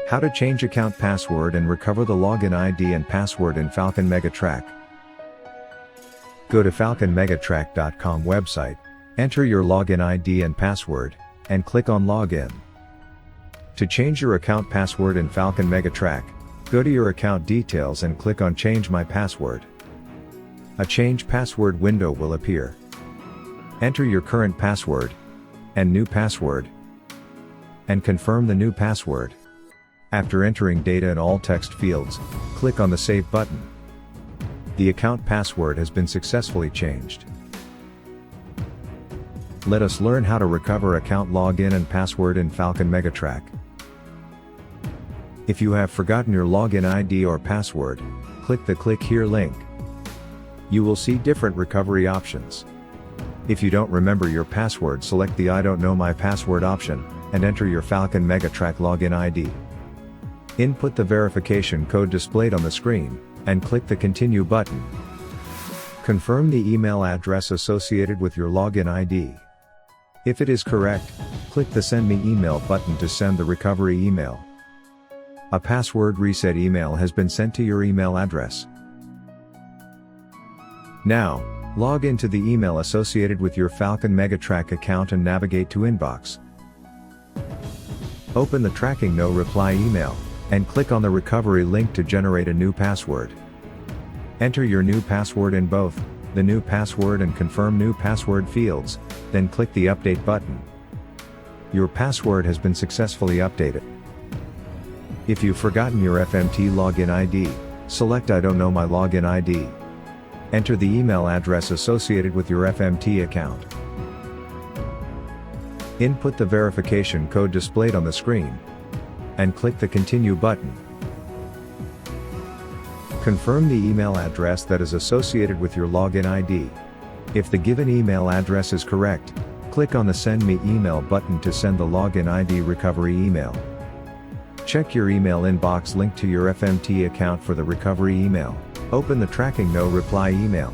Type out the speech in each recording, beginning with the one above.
How to change account password and recover the login ID and password in Falcon Mega Track. Go to falconmegatrack.com website, enter your login ID and password, and click on Login. To change your account password in Falcon Mega Track, go to your account details and click on Change My Password. A Change Password window will appear. Enter your current password and new password, and confirm the new password. After entering data in all text fields, click on the Save button. The account password has been successfully changed. Let us learn how to recover account login and password in Falcon Mega Track. If you have forgotten your login ID or password, click the Click Here link. You will see different recovery options. If you don't remember your password, select the I don't know my password option, and enter your Falcon Mega Track login ID. Input the verification code displayed on the screen, and click the Continue button. Confirm the email address associated with your login ID. If it is correct, click the Send Me Email button to send the recovery email. A password reset email has been sent to your email address. Now, log into the email associated with your Falcon Mega Track account and navigate to Inbox. Open the Tracking No Reply email, and click on the recovery link to generate a new password. Enter your new password in both the new password and confirm new password fields, then click the Update button. Your password has been successfully updated. If you've forgotten your FMT login ID, select I don't know my login ID. Enter the email address associated with your FMT account. Input the verification code displayed on the screen, and click the Continue button. Confirm the email address that is associated with your login ID. If the given email address is correct, click on the Send Me Email button to send the login ID recovery email. Check your email inbox linked to your FMT account for the recovery email. Open the Tracking No Reply email.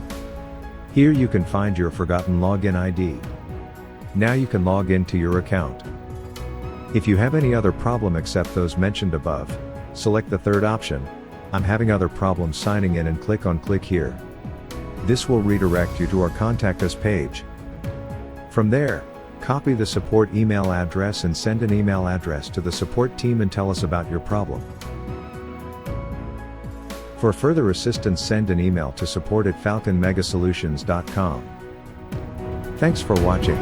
Here you can find your forgotten login ID. Now you can log into your account. If you have any other problem except those mentioned above, select the third option, I'm having other problems signing in, and click on Click Here. This will redirect you to our Contact Us page. From there, copy the support email address and send an email address to the support team and tell us about your problem. For further assistance, send an email to support@falconmegasolutions.com. Thanks for watching.